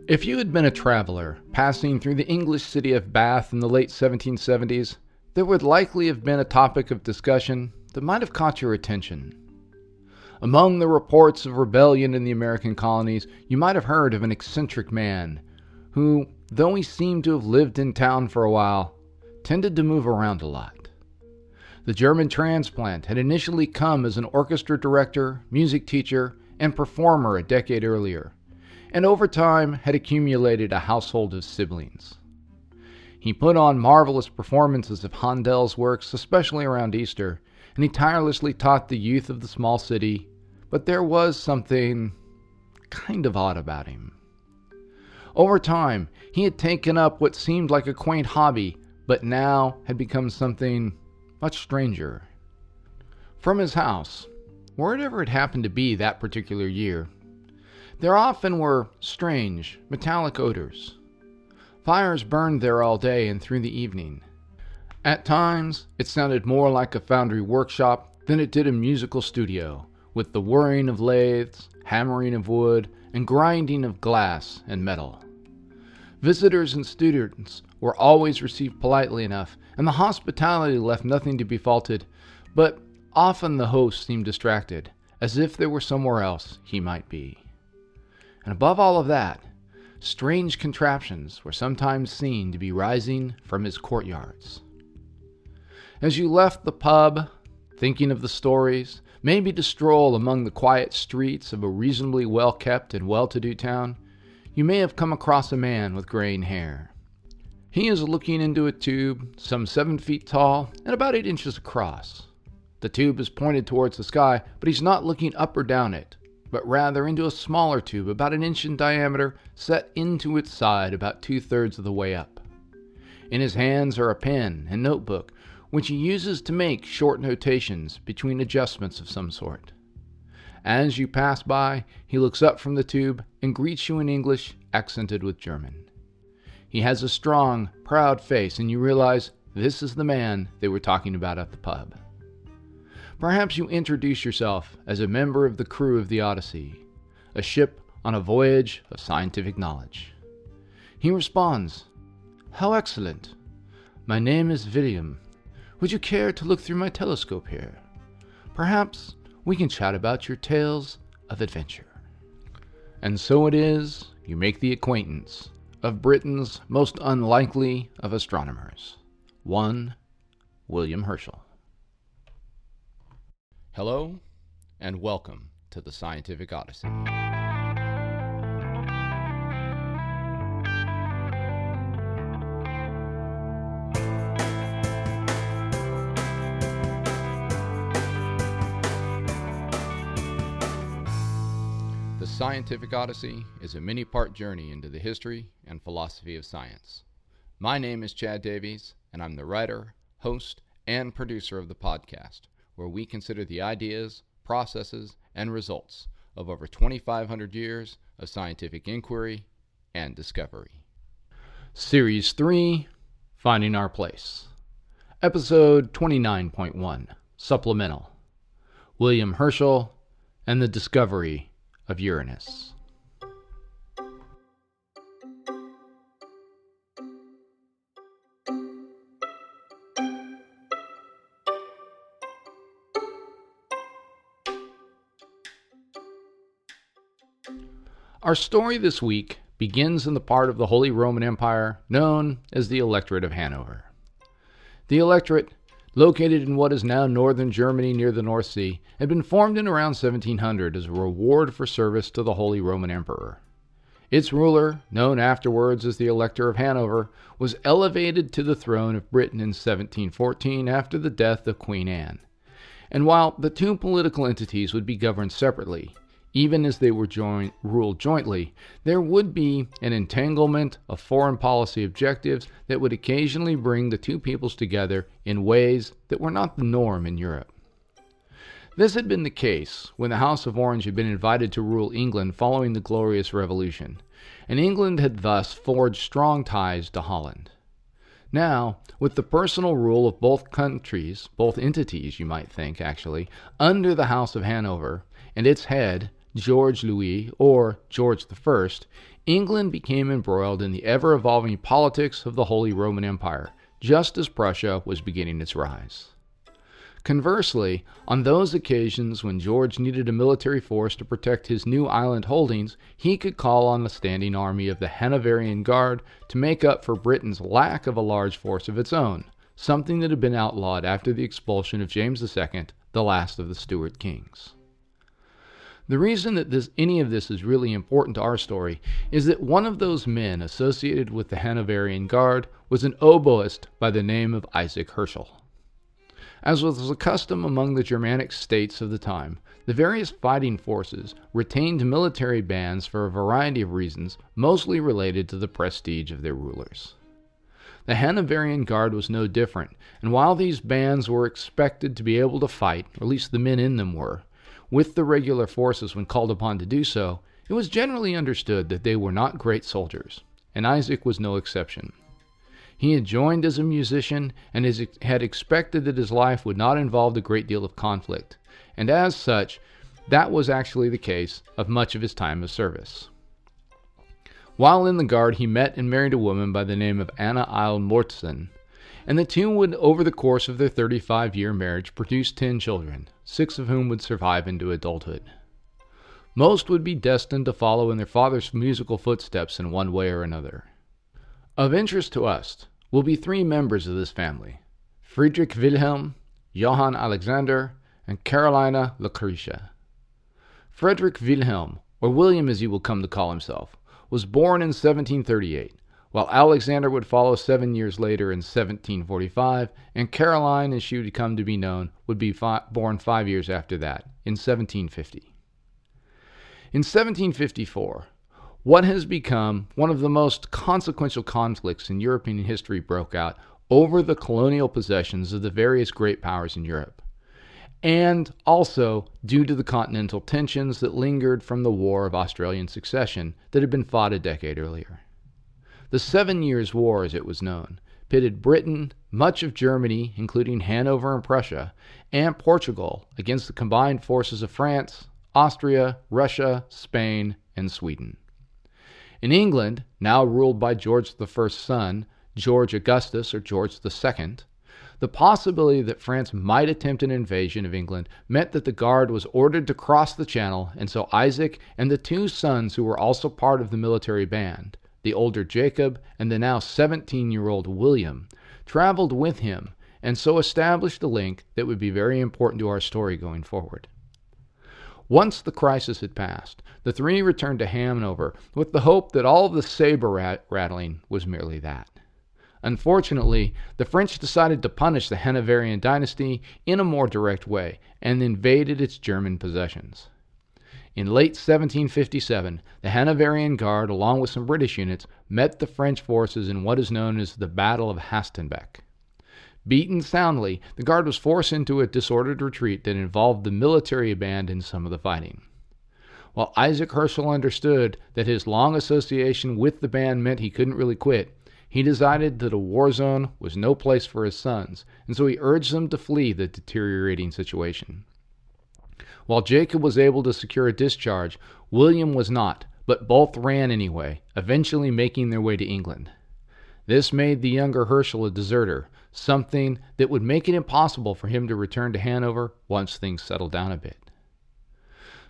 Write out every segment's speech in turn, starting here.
If you had been a traveler passing through the English city of Bath in the late 1770s, there would likely have been a topic of discussion that might have caught your attention. Among the reports of rebellion in the American colonies, you might have heard of an eccentric man who, though he seemed to have lived in town for a while, tended to move around a lot. The German transplant had initially come as an orchestra director, music teacher, and performer a decade earlier, and over time had accumulated a household of siblings. He put on marvelous performances of Handel's works, especially around Easter, and he tirelessly taught the youth of the small city, but there was something kind of odd about him. Over time, he had taken up what seemed like a quaint hobby, but now had become something much stranger. From his house, wherever it happened to be that particular year, there often were strange, metallic odors. Fires burned there all day and through the evening. At times, it sounded more like a foundry workshop than it did a musical studio, with the whirring of lathes, hammering of wood, and grinding of glass and metal. Visitors and students were always received politely enough, and the hospitality left nothing to be faulted, but often the host seemed distracted, as if there were somewhere else he might be. And above all of that, strange contraptions were sometimes seen to be rising from his courtyards. As you left the pub, thinking of the stories, maybe to stroll among the quiet streets of a reasonably well-kept and well-to-do town, you may have come across a man with graying hair. He is looking into a tube some 7 feet tall and about 8 inches across. The tube is pointed towards the sky, but he's not looking up or down it, but rather into a smaller tube about 1 inch in diameter set into its side about 2/3 of the way up. In his hands are a pen and notebook, which he uses to make short notations between adjustments of some sort. As you pass by, he looks up from the tube and greets you in English, accented with German. He has a strong, proud face, and you realize this is the man they were talking about at the pub. Perhaps you introduce yourself as a member of the crew of the Odyssey, a ship on a voyage of scientific knowledge. He responds, "How excellent. My name is William. Would you care to look through my telescope here? Perhaps we can chat about your tales of adventure." And so it is you make the acquaintance of Britain's most unlikely of astronomers, one William Herschel. Hello, and welcome to the Scientific Odyssey. The Scientific Odyssey is a many-part journey into the history and philosophy of science. My name is Chad Davies, and I'm the writer, host, and producer of the podcast, where we consider the ideas, processes, and results of over 2,500 years of scientific inquiry and discovery. Series 3, Finding Our Place. Episode 29.1, Supplemental. William Herschel and the Discovery of Uranus. Our story this week begins in the part of the Holy Roman Empire known as the Electorate of Hanover. The Electorate, located in what is now northern Germany near the North Sea, had been formed in around 1700 as a reward for service to the Holy Roman Emperor. Its ruler, known afterwards as the Elector of Hanover, was elevated to the throne of Britain in 1714 after the death of Queen Anne. And while the two political entities would be governed separately, even as they were ruled jointly, there would be an entanglement of foreign policy objectives that would occasionally bring the two peoples together in ways that were not the norm in Europe. This had been the case when the House of Orange had been invited to rule England following the Glorious Revolution, and England had thus forged strong ties to Holland. Now, with the personal rule of both countries, both entities you might think actually, under the House of Hanover, and its head, George Louis, or George I, England became embroiled in the ever-evolving politics of the Holy Roman Empire, just as Prussia was beginning its rise. Conversely, on those occasions when George needed a military force to protect his new island holdings, he could call on the standing army of the Hanoverian Guard to make up for Britain's lack of a large force of its own, something that had been outlawed after the expulsion of James II, the last of the Stuart kings. The reason that any of this is really important to our story is that one of those men associated with the Hanoverian Guard was an oboist by the name of Isaac Herschel. As was the custom among the Germanic states of the time, the various fighting forces retained military bands for a variety of reasons, mostly related to the prestige of their rulers. The Hanoverian Guard was no different, and while these bands were expected to be able to fight, or at least the men in them were, with the regular forces when called upon to do so, it was generally understood that they were not great soldiers, and Isaac was no exception. He had joined as a musician and had expected that his life would not involve a great deal of conflict, and as such, that was actually the case of much of his time of service. While in the Guard, he met and married a woman by the name of Anna Isle Mortsen, and the two would, over the course of their 35-year marriage, produce 10 children, 6 of whom would survive into adulthood. Most would be destined to follow in their father's musical footsteps in one way or another. Of interest to us will be 3 members of this family: Friedrich Wilhelm, Johann Alexander, and Carolina Lucretia. Friedrich Wilhelm, or William as he will come to call himself, was born in 1738, while Alexander would follow 7 years later in 1745, and Caroline, as she would come to be known, would be born 5 years after that, in 1750. In 1754, what has become one of the most consequential conflicts in European history broke out over the colonial possessions of the various great powers in Europe, and also due to the continental tensions that lingered from the War of Australian Succession that had been fought a decade earlier. The 7 Years' War, as it was known, pitted Britain, much of Germany, including Hanover and Prussia, and Portugal against the combined forces of France, Austria, Russia, Spain, and Sweden. In England, now ruled by George I's son, George Augustus or George II, the possibility that France might attempt an invasion of England meant that the Guard was ordered to cross the Channel, and so Isaac and the 2 sons who were also part of the military band, the older Jacob and the now 17-year-old William, traveled with him and so established a link that would be very important to our story going forward. Once the crisis had passed, the 3 returned to Hanover with the hope that all of the saber rattling was merely that. Unfortunately, the French decided to punish the Hanoverian dynasty in a more direct way and invaded its German possessions. In late 1757, the Hanoverian Guard, along with some British units, met the French forces in what is known as the Battle of Hastenbeck. Beaten soundly, the Guard was forced into a disordered retreat that involved the military band in some of the fighting. While Isaac Herschel understood that his long association with the band meant he couldn't really quit, he decided that a war zone was no place for his sons, and so he urged them to flee the deteriorating situation. While Jacob was able to secure a discharge, William was not, but both ran anyway, eventually making their way to England. This made the younger Herschel a deserter, something that would make it impossible for him to return to Hanover once things settled down a bit.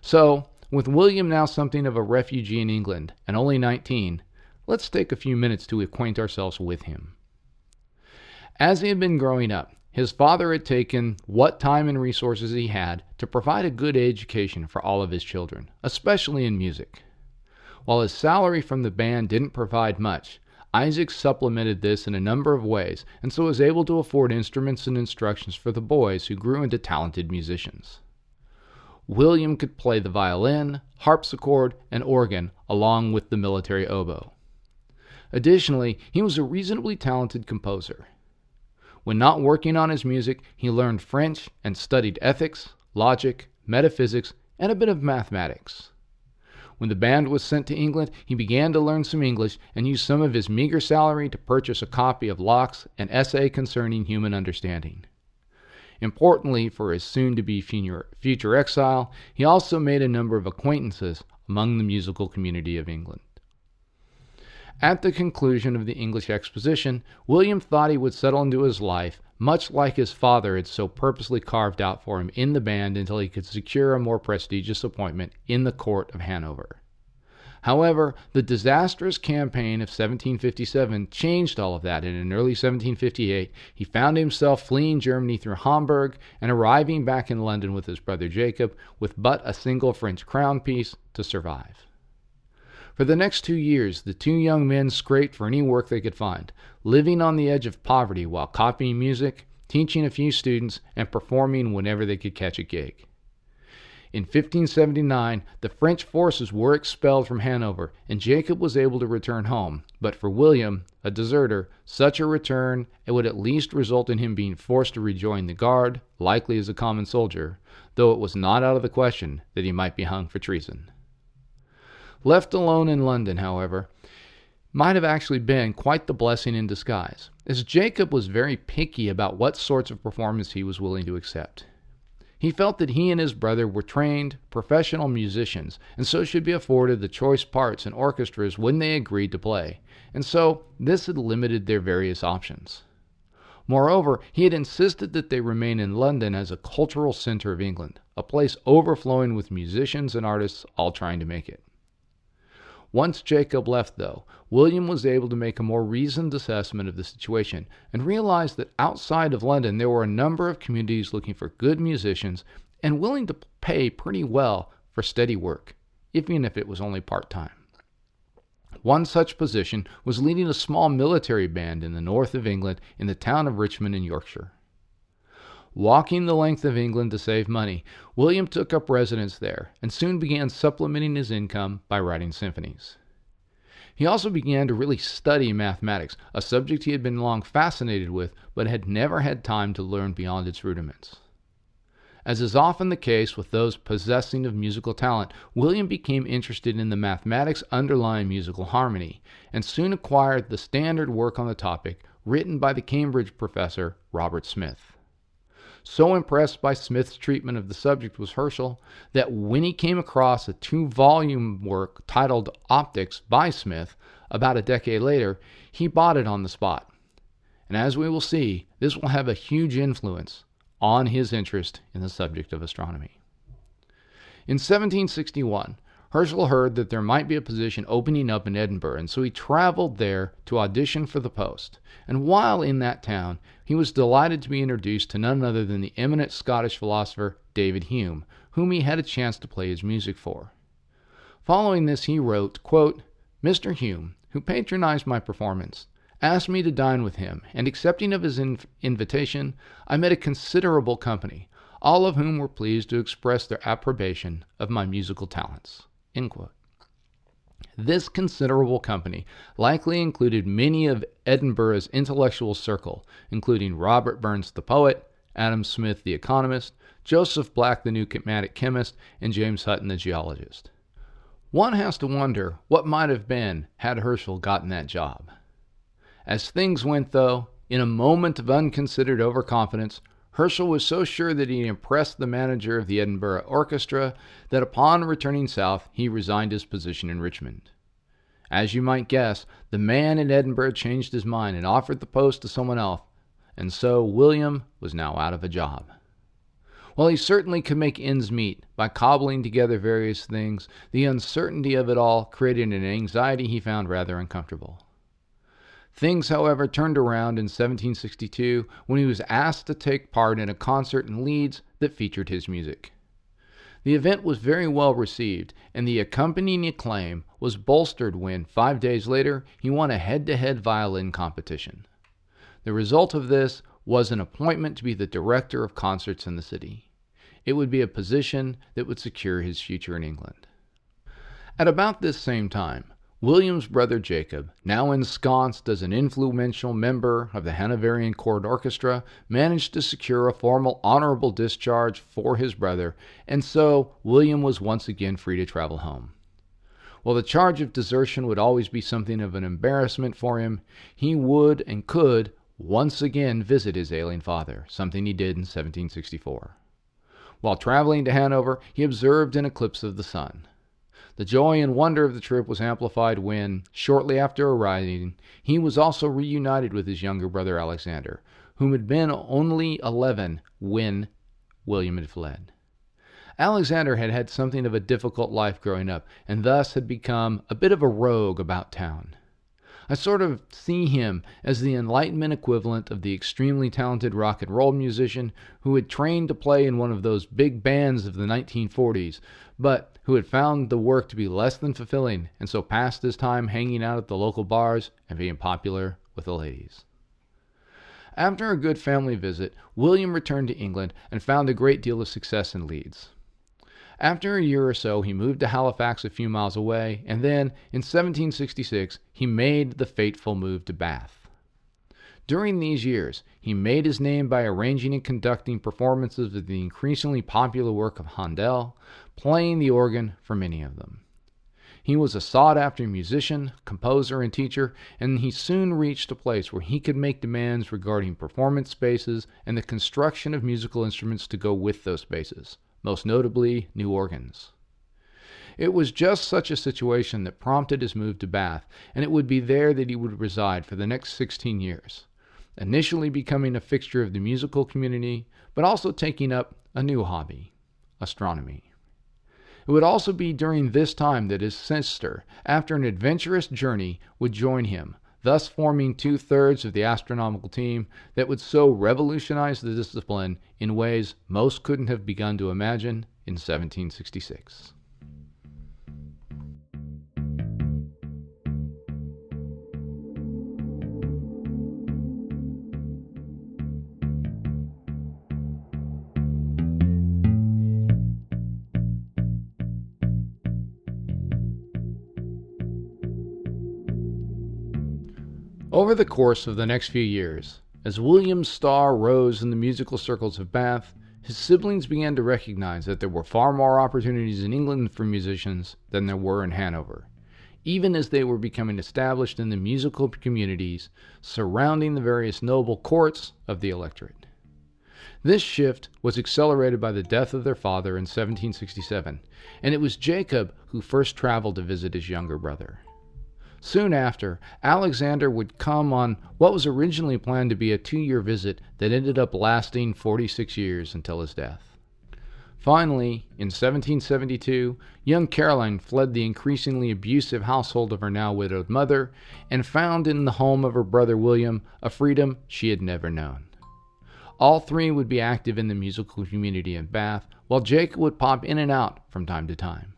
So, with William now something of a refugee in England, and only 19, let's take a few minutes to acquaint ourselves with him. As he had been growing up, his father had taken what time and resources he had to provide a good education for all of his children, especially in music. While his salary from the band didn't provide much, Isaac supplemented this in a number of ways, and so was able to afford instruments and instructions for the boys who grew into talented musicians. William could play the violin, harpsichord, and organ, along with the military oboe. Additionally, he was a reasonably talented composer. When not working on his music, he learned French and studied ethics, logic, metaphysics, and a bit of mathematics. When the band was sent to England, he began to learn some English and used some of his meager salary to purchase a copy of Locke's An Essay Concerning Human Understanding. Importantly for his soon-to-be future exile, he also made a number of acquaintances among the musical community of England. At the conclusion of the English exposition, William thought he would settle into his life, much like his father had so purposely carved out for him in the band until he could secure a more prestigious appointment in the court of Hanover. However, the disastrous campaign of 1757 changed all of that, and in early 1758 he found himself fleeing Germany through Hamburg and arriving back in London with his brother Jacob, with but a single French crown piece to survive. For the next 2 years, the two young men scraped for any work they could find, living on the edge of poverty while copying music, teaching a few students, and performing whenever they could catch a gig. In 1579, the French forces were expelled from Hanover, and Jacob was able to return home. But for William, a deserter, such a return would at least result in him being forced to rejoin the Guard, likely as a common soldier, though it was not out of the question that he might be hung for treason. Left alone in London, however, might have actually been quite the blessing in disguise, as Jacob was very picky about what sorts of performance he was willing to accept. He felt that he and his brother were trained, professional musicians, and so should be afforded the choice parts in orchestras when they agreed to play, and so this had limited their various options. Moreover, he had insisted that they remain in London as a cultural center of England, a place overflowing with musicians and artists all trying to make it. Once Jacob left, though, William was able to make a more reasoned assessment of the situation and realized that outside of London there were a number of communities looking for good musicians and willing to pay pretty well for steady work, even if it was only part-time. One such position was leading a small military band in the north of England in the town of Richmond in Yorkshire. Walking the length of England to save money, William took up residence there and soon began supplementing his income by writing symphonies. He also began to really study mathematics, a subject he had been long fascinated with but had never had time to learn beyond its rudiments. As is often the case with those possessing of musical talent, William became interested in the mathematics underlying musical harmony and soon acquired the standard work on the topic written by the Cambridge professor Robert Smith. So impressed by Smith's treatment of the subject was Herschel that when he came across a 2-volume work titled Optics by Smith about a decade later, he bought it on the spot. And as we will see, this will have a huge influence on his interest in the subject of astronomy. In 1761, Herschel heard that there might be a position opening up in Edinburgh, and so he traveled there to audition for the post. And while in that town, he was delighted to be introduced to none other than the eminent Scottish philosopher David Hume, whom he had a chance to play his music for. Following this, he wrote, quote, "Mr. Hume, who patronized my performance, asked me to dine with him, and accepting of his invitation, I met a considerable company, all of whom were pleased to express their approbation of my musical talents." End quote. This considerable company likely included many of Edinburgh's intellectual circle, including Robert Burns the poet, Adam Smith the economist, Joseph Black the numismatic chemist, and James Hutton the geologist. One has to wonder what might have been had Herschel gotten that job. As things went, though, in a moment of unconsidered overconfidence, Herschel was so sure that he impressed the manager of the Edinburgh Orchestra that upon returning south he resigned his position in Richmond. As you might guess, the man in Edinburgh changed his mind and offered the post to someone else, and so William was now out of a job. While he certainly could make ends meet by cobbling together various things, the uncertainty of it all created an anxiety he found rather uncomfortable. Things, however, turned around in 1762 when he was asked to take part in a concert in Leeds that featured his music. The event was very well received, and the accompanying acclaim was bolstered when, 5 days later, he won a head-to-head violin competition. The result of this was an appointment to be the director of concerts in the city. It would be a position that would secure his future in England. At about this same time, William's brother Jacob, now ensconced as an influential member of the Hanoverian court orchestra, managed to secure a formal honorable discharge for his brother, and so William was once again free to travel home. While the charge of desertion would always be something of an embarrassment for him, he would and could once again visit his ailing father, something he did in 1764. While traveling to Hanover, he observed an eclipse of the sun. The joy and wonder of the trip was amplified when, shortly after arriving, he was also reunited with his younger brother Alexander, whom had been only 11 when William had fled. Alexander had had something of a difficult life growing up, and thus had become a bit of a rogue about town. I sort of see him as the Enlightenment equivalent of the extremely talented rock and roll musician who had trained to play in one of those big bands of the 1940s, but who had found the work to be less than fulfilling, and so passed his time hanging out at the local bars and being popular with the ladies. After a good family visit, William returned to England and found a great deal of success in Leeds. After a year or so, he moved to Halifax a few miles away, and then, in 1766, he made the fateful move to Bath. During these years, he made his name by arranging and conducting performances of the increasingly popular work of Handel, playing the organ for many of them. He was a sought-after musician, composer, and teacher, and he soon reached a place where he could make demands regarding performance spaces and the construction of musical instruments to go with those spaces, most notably new organs. It was just such a situation that prompted his move to Bath, and it would be there that he would reside for the next 16 years, initially becoming a fixture of the musical community, but also taking up a new hobby, astronomy. It would also be during this time that his sister, after an adventurous journey, would join him, thus forming 2/3 of the astronomical team that would so revolutionize the discipline in ways most couldn't have begun to imagine in 1766. Over the course of the next few years, as William's star rose in the musical circles of Bath, his siblings began to recognize that there were far more opportunities in England for musicians than there were in Hanover, even as they were becoming established in the musical communities surrounding the various noble courts of the Electorate. This shift was accelerated by the death of their father in 1767, and it was Jacob who first traveled to visit his younger brother. Soon after, Alexander would come on what was originally planned to be a 2-year visit that ended up lasting 46 years until his death. Finally, in 1772, young Caroline fled the increasingly abusive household of her now widowed mother and found in the home of her brother William a freedom she had never known. All three would be active in the musical community in Bath, while Jacob would pop in and out from time to time.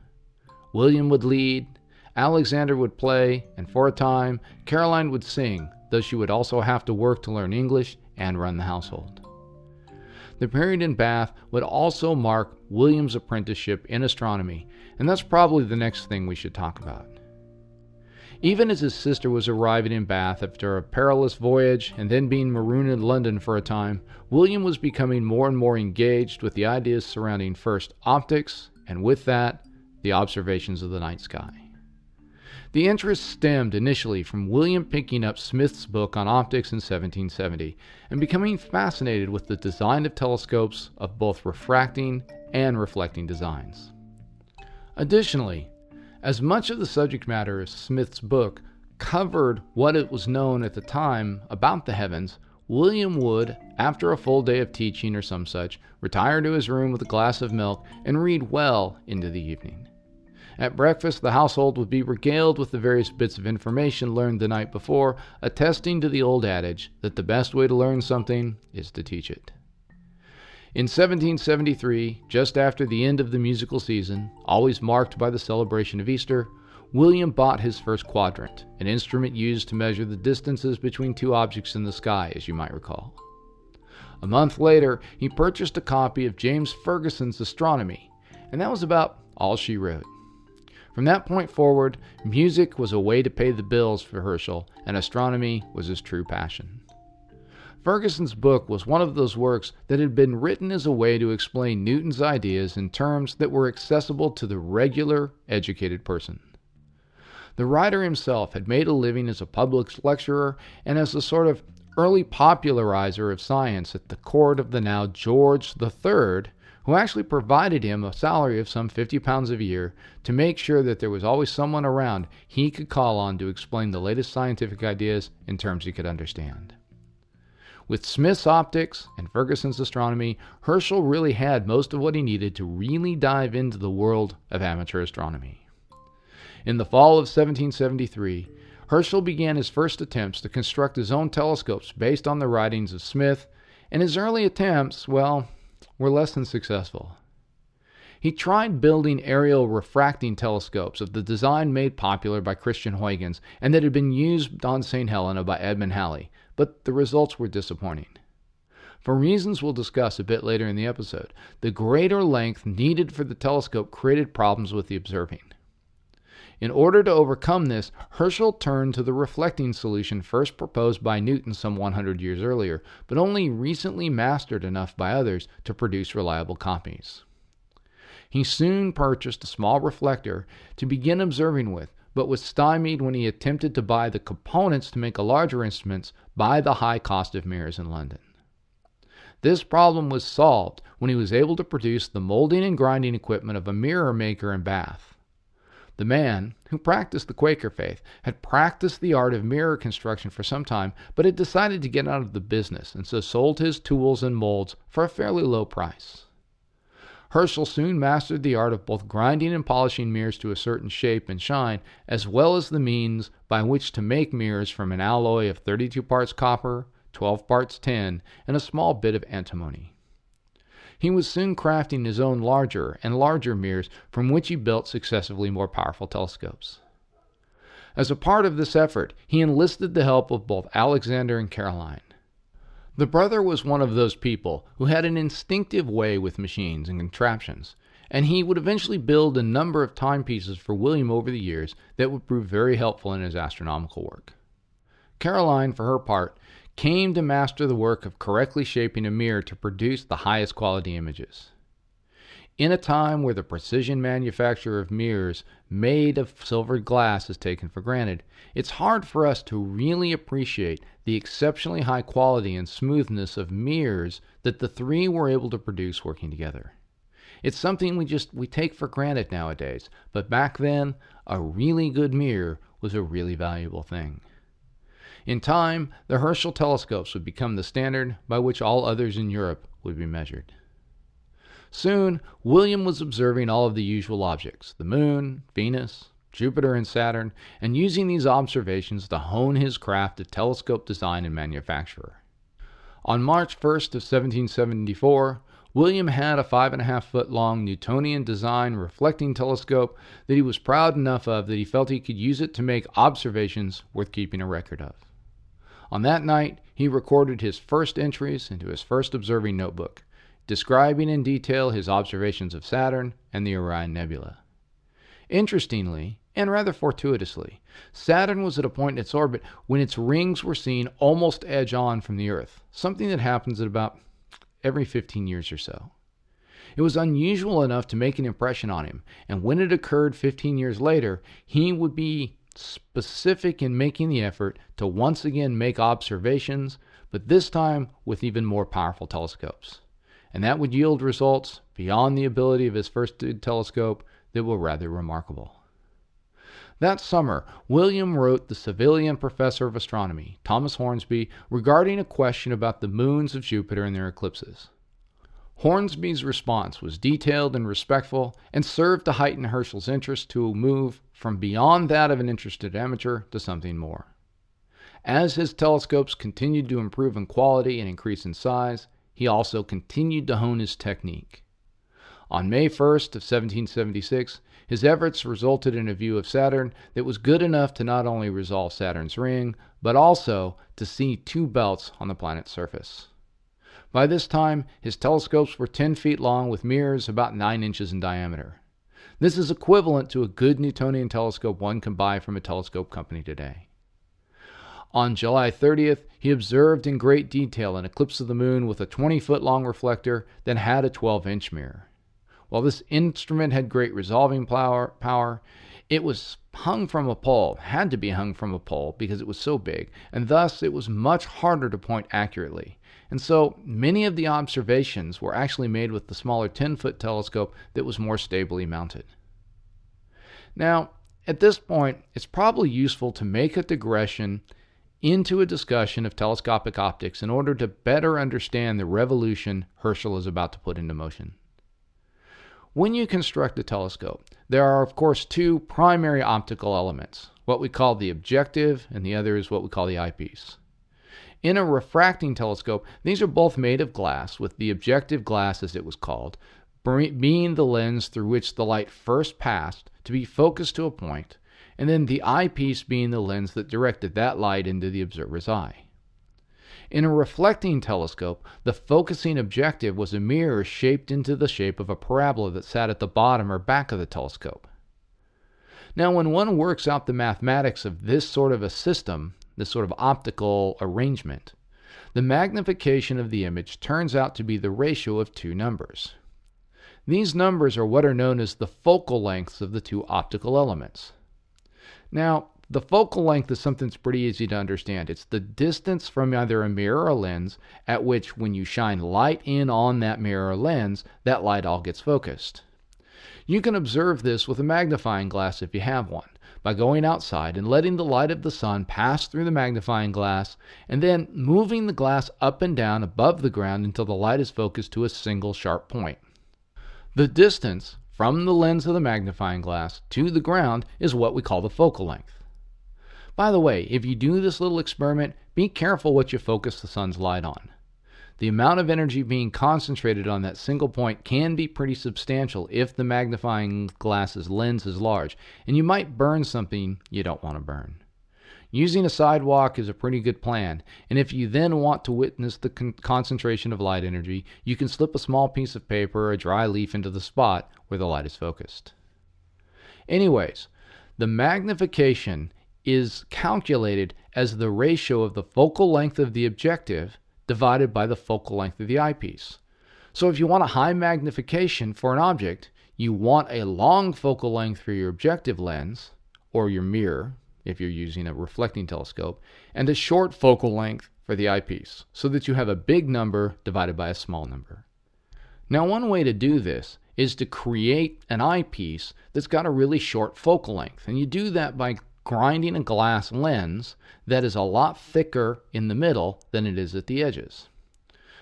William would lead, Alexander would play, and for a time, Caroline would sing, though she would also have to work to learn English and run the household. The period in Bath would also mark William's apprenticeship in astronomy, and that's probably the next thing we should talk about. Even as his sister was arriving in Bath after a perilous voyage and then being marooned in London for a time, William was becoming more and more engaged with the ideas surrounding first optics, and with that, the observations of the night sky. The interest stemmed initially from William picking up Smith's book on optics in 1770 and becoming fascinated with the design of telescopes of both refracting and reflecting designs. Additionally, as much of the subject matter of Smith's book covered what it was known at the time about the heavens, William would, after a full day of teaching or some such, retire to his room with a glass of milk and read well into the evening. At breakfast, the household would be regaled with the various bits of information learned the night before, attesting to the old adage that the best way to learn something is to teach it. In 1773, just after the end of the musical season, always marked by the celebration of Easter, William bought his first quadrant, an instrument used to measure the distances between two objects in the sky, as you might recall. A month later, he purchased a copy of James Ferguson's Astronomy, and that was about all she wrote. From that point forward, music was a way to pay the bills for Herschel, and astronomy was his true passion. Ferguson's book was one of those works that had been written as a way to explain Newton's ideas in terms that were accessible to the regular, educated person. The writer himself had made a living as a public lecturer and as a sort of early popularizer of science at the court of the now George III, who actually provided him a salary of some 50 pounds a year to make sure that there was always someone around he could call on to explain the latest scientific ideas in terms he could understand. With Smith's optics and Ferguson's astronomy, Herschel really had most of what he needed to really dive into the world of amateur astronomy. In the fall of 1773, Herschel began his first attempts to construct his own telescopes based on the writings of Smith, and his early attempts, well, were less than successful. He tried building aerial refracting telescopes of the design made popular by Christian Huygens and that had been used on St. Helena by Edmund Halley, but the results were disappointing. For reasons we'll discuss a bit later in the episode, the greater length needed for the telescope created problems with the observing. In order to overcome this, Herschel turned to the reflecting solution first proposed by Newton some 100 years earlier, but only recently mastered enough by others to produce reliable copies. He soon purchased a small reflector to begin observing with, but was stymied when he attempted to buy the components to make a larger instrument by the high cost of mirrors in London. This problem was solved when he was able to produce the molding and grinding equipment of a mirror maker in Bath. The man, who practiced the Quaker faith, had practiced the art of mirror construction for some time, but had decided to get out of the business, and so sold his tools and molds for a fairly low price. Herschel soon mastered the art of both grinding and polishing mirrors to a certain shape and shine, as well as the means by which to make mirrors from an alloy of 32 parts copper, 12 parts tin, and a small bit of antimony. He was soon crafting his own larger and larger mirrors, from which he built successively more powerful telescopes. As a part of this effort, he enlisted the help of both Alexander and Caroline. The brother was one of those people who had an instinctive way with machines and contraptions, and he would eventually build a number of timepieces for William over the years that would prove very helpful in his astronomical work. Caroline, for her part, came to master the work of correctly shaping a mirror to produce the highest quality images. In a time where the precision manufacture of mirrors made of silvered glass is taken for granted, it's hard for us to really appreciate the exceptionally high quality and smoothness of mirrors that the three were able to produce working together. It's something we take for granted nowadays, but back then, a really good mirror was a really valuable thing. In time, the Herschel telescopes would become the standard by which all others in Europe would be measured. Soon, William was observing all of the usual objects, the Moon, Venus, Jupiter, and Saturn, and using these observations to hone his craft of telescope design and manufacturer. On March 1st of 1774, William had a 5.5-foot-long Newtonian design reflecting telescope that he was proud enough of that he felt he could use it to make observations worth keeping a record of. On that night, he recorded his first entries into his first observing notebook, describing in detail his observations of Saturn and the Orion Nebula. Interestingly, and rather fortuitously, Saturn was at a point in its orbit when its rings were seen almost edge-on from the Earth, something that happens at about every 15 years or so. It was unusual enough to make an impression on him, and when it occurred 15 years later, he would be specific in making the effort to once again make observations, but this time with even more powerful telescopes. And that would yield results beyond the ability of his first telescope that were rather remarkable. That summer, William wrote the Savilian professor of astronomy, Thomas Hornsby, regarding a question about the moons of Jupiter and their eclipses. Hornsby's response was detailed and respectful and served to heighten Herschel's interest to move from beyond that of an interested amateur to something more. As his telescopes continued to improve in quality and increase in size, he also continued to hone his technique. On May 1st of 1776, his efforts resulted in a view of Saturn that was good enough to not only resolve Saturn's ring, but also to see two belts on the planet's surface. By this time, his telescopes were 10 feet long with mirrors about 9 inches in diameter. This is equivalent to a good Newtonian telescope one can buy from a telescope company today. On July 30th, he observed in great detail an eclipse of the moon with a 20-foot-long reflector that had a 12-inch mirror. While this instrument had great resolving power, it was hung from a pole, had to be hung from a pole because it was so big, and thus it was much harder to point accurately. And so many of the observations were actually made with the smaller 10-foot telescope that was more stably mounted. Now, at this point, it's probably useful to make a digression into a discussion of telescopic optics in order to better understand the revolution Herschel is about to put into motion. When you construct a telescope, there are of course two primary optical elements, what we call the objective and the other is what we call the eyepiece. In a refracting telescope, these are both made of glass, with the objective glass, as it was called, being the lens through which the light first passed to be focused to a point, and then the eyepiece being the lens that directed that light into the observer's eye. In a reflecting telescope, the focusing objective was a mirror shaped into the shape of a parabola that sat at the bottom or back of the telescope. Now, when one works out the mathematics of this sort of a system, this sort of optical arrangement, the magnification of the image turns out to be the ratio of two numbers. These numbers are what are known as the focal lengths of the two optical elements. Now, the focal length is something that's pretty easy to understand. It's the distance from either a mirror or a lens at which, when you shine light in on that mirror or lens, that light all gets focused. You can observe this with a magnifying glass if you have one, by going outside and letting the light of the sun pass through the magnifying glass, and then moving the glass up and down above the ground until the light is focused to a single sharp point. The distance from the lens of the magnifying glass to the ground is what we call the focal length. By the way, if you do this little experiment, be careful what you focus the sun's light on. The amount of energy being concentrated on that single point can be pretty substantial if the magnifying glass's lens is large, and you might burn something you don't want to burn. Using a sidewalk is a pretty good plan, and if you then want to witness the concentration of light energy, you can slip a small piece of paper or a dry leaf into the spot where the light is focused. Anyways, the magnification is calculated as the ratio of the focal length of the objective divided by the focal length of the eyepiece. So if you want a high magnification for an object, you want a long focal length for your objective lens, or your mirror, if you're using a reflecting telescope, and a short focal length for the eyepiece, so that you have a big number divided by a small number. Now, one way to do this is to create an eyepiece that's got a really short focal length, and you do that by grinding a glass lens that is a lot thicker in the middle than it is at the edges.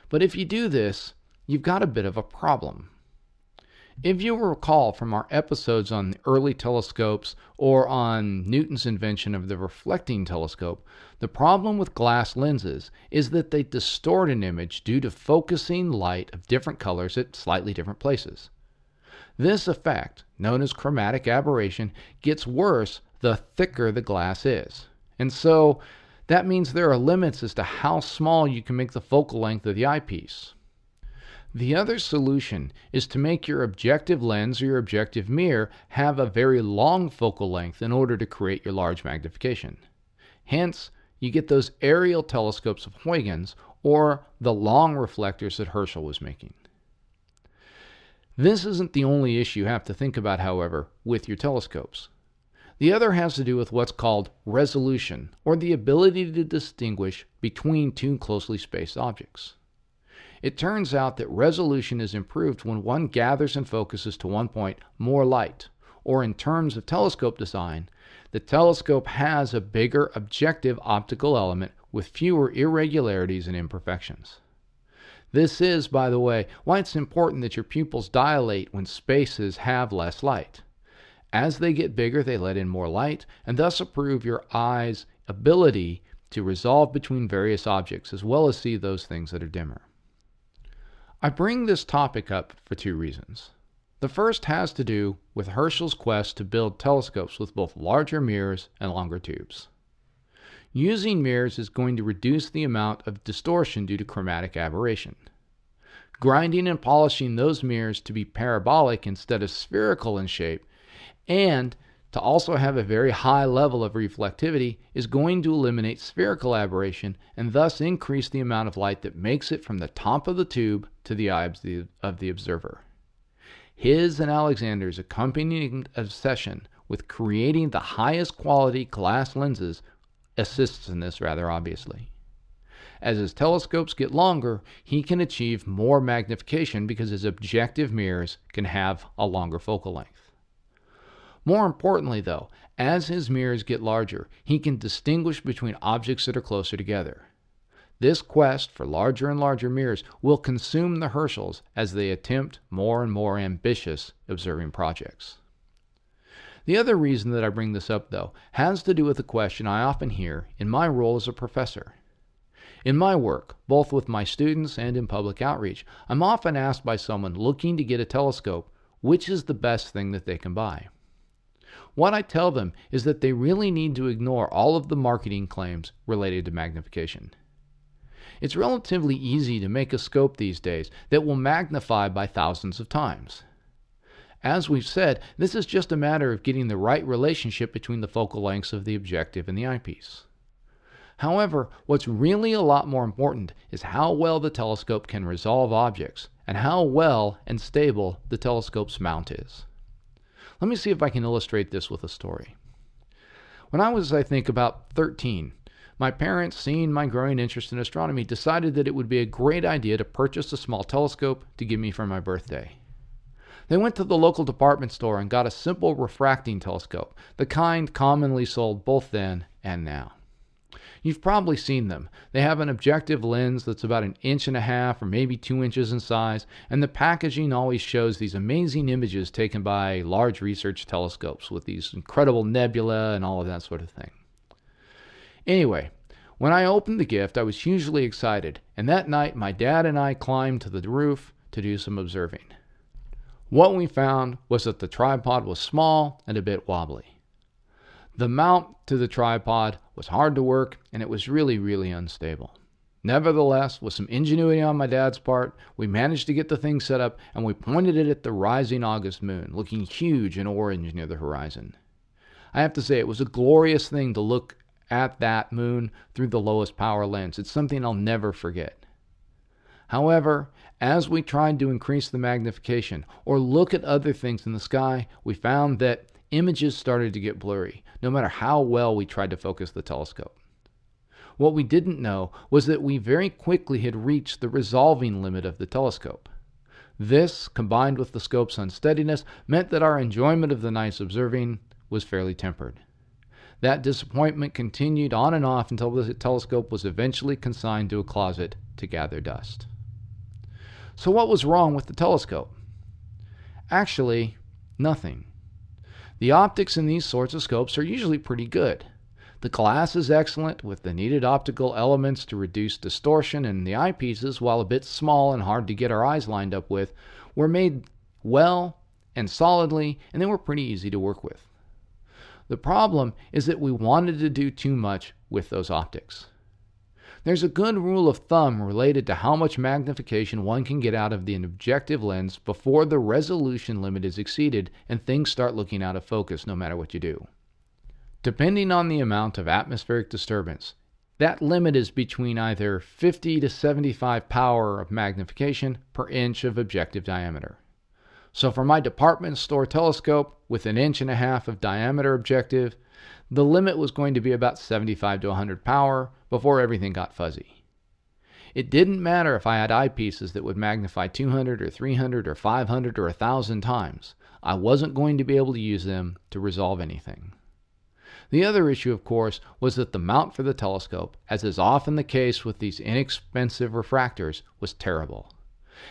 But if you do this, you've got a bit of a problem. If you recall from our episodes on the early telescopes or on Newton's invention of the reflecting telescope, the problem with glass lenses is that they distort an image due to focusing light of different colors at slightly different places. This effect, known as chromatic aberration, gets worse the thicker the glass is. And so that means there are limits as to how small you can make the focal length of the eyepiece. The other solution is to make your objective lens or your objective mirror have a very long focal length in order to create your large magnification. Hence, you get those aerial telescopes of Huygens or the long reflectors that Herschel was making. This isn't the only issue you have to think about, however, with your telescopes. The other has to do with what's called resolution, or the ability to distinguish between two closely spaced objects. It turns out that resolution is improved when one gathers and focuses to one point more light, or in terms of telescope design, the telescope has a bigger objective optical element with fewer irregularities and imperfections. This is, by the way, why it's important that your pupils dilate when spaces have less light. As they get bigger, they let in more light, and thus improve your eye's ability to resolve between various objects, as well as see those things that are dimmer. I bring this topic up for two reasons. The first has to do with Herschel's quest to build telescopes with both larger mirrors and longer tubes. Using mirrors is going to reduce the amount of distortion due to chromatic aberration. Grinding and polishing those mirrors to be parabolic instead of spherical in shape, and to also have a very high level of reflectivity, is going to eliminate spherical aberration and thus increase the amount of light that makes it from the top of the tube to the eye of the observer. His and Alexander's accompanying obsession with creating the highest quality glass lenses assists in this rather obviously. As his telescopes get longer, he can achieve more magnification because his objective mirrors can have a longer focal length. More importantly, though, as his mirrors get larger, he can distinguish between objects that are closer together. This quest for larger and larger mirrors will consume the Herschels as they attempt more and more ambitious observing projects. The other reason that I bring this up, though, has to do with a question I often hear in my role as a professor. In my work, both with my students and in public outreach, I'm often asked by someone looking to get a telescope which is the best thing that they can buy. What I tell them is that they really need to ignore all of the marketing claims related to magnification. It's relatively easy to make a scope these days that will magnify by thousands of times. As we've said, this is just a matter of getting the right relationship between the focal lengths of the objective and the eyepiece. However, what's really a lot more important is how well the telescope can resolve objects and how well and stable the telescope's mount is. Let me see if I can illustrate this with a story. When I was, I think, about 13, my parents, seeing my growing interest in astronomy, decided that it would be a great idea to purchase a small telescope to give me for my birthday. They went to the local department store and got a simple refracting telescope, the kind commonly sold both then and now. You've probably seen them. They have an objective lens that's about 1.5 inches or maybe 2 inches in size, and the packaging always shows these amazing images taken by large research telescopes with these incredible nebula and all of that sort of thing. Anyway, when I opened the gift, I was hugely excited, and that night my dad and I climbed to the roof to do some observing. What we found was that the tripod was small and a bit wobbly. The mount to the tripod was hard to work, and it was really unstable. Nevertheless, with some ingenuity on my dad's part, we managed to get the thing set up, and we pointed it at the rising August moon, looking huge and orange near the horizon. I have to say, it was a glorious thing to look at that moon through the lowest power lens. It's something I'll never forget. However, as we tried to increase the magnification or look at other things in the sky, we found that images started to get blurry, no matter how well we tried to focus the telescope. What we didn't know was that we very quickly had reached the resolving limit of the telescope. This, combined with the scope's unsteadiness, meant that our enjoyment of the night's observing was fairly tempered. That disappointment continued on and off until the telescope was eventually consigned to a closet to gather dust. So what was wrong with the telescope? Actually, nothing. The optics in these sorts of scopes are usually pretty good. The glass is excellent with the needed optical elements to reduce distortion, and the eyepieces, while a bit small and hard to get our eyes lined up with, were made well and solidly, and they were pretty easy to work with. The problem is that we wanted to do too much with those optics. There's a good rule of thumb related to how much magnification one can get out of the objective lens before the resolution limit is exceeded and things start looking out of focus no matter what you do. Depending on the amount of atmospheric disturbance, that limit is between either 50 to 75 power of magnification per inch of objective diameter. So for my department store telescope with 1.5 inches of diameter objective, the limit was going to be about 75 to 100 power before everything got fuzzy. It didn't matter if I had eyepieces that would magnify 200 or 300 or 500 or 1,000 times. I wasn't going to be able to use them to resolve anything. The other issue, of course, was that the mount for the telescope, as is often the case with these inexpensive refractors, was terrible.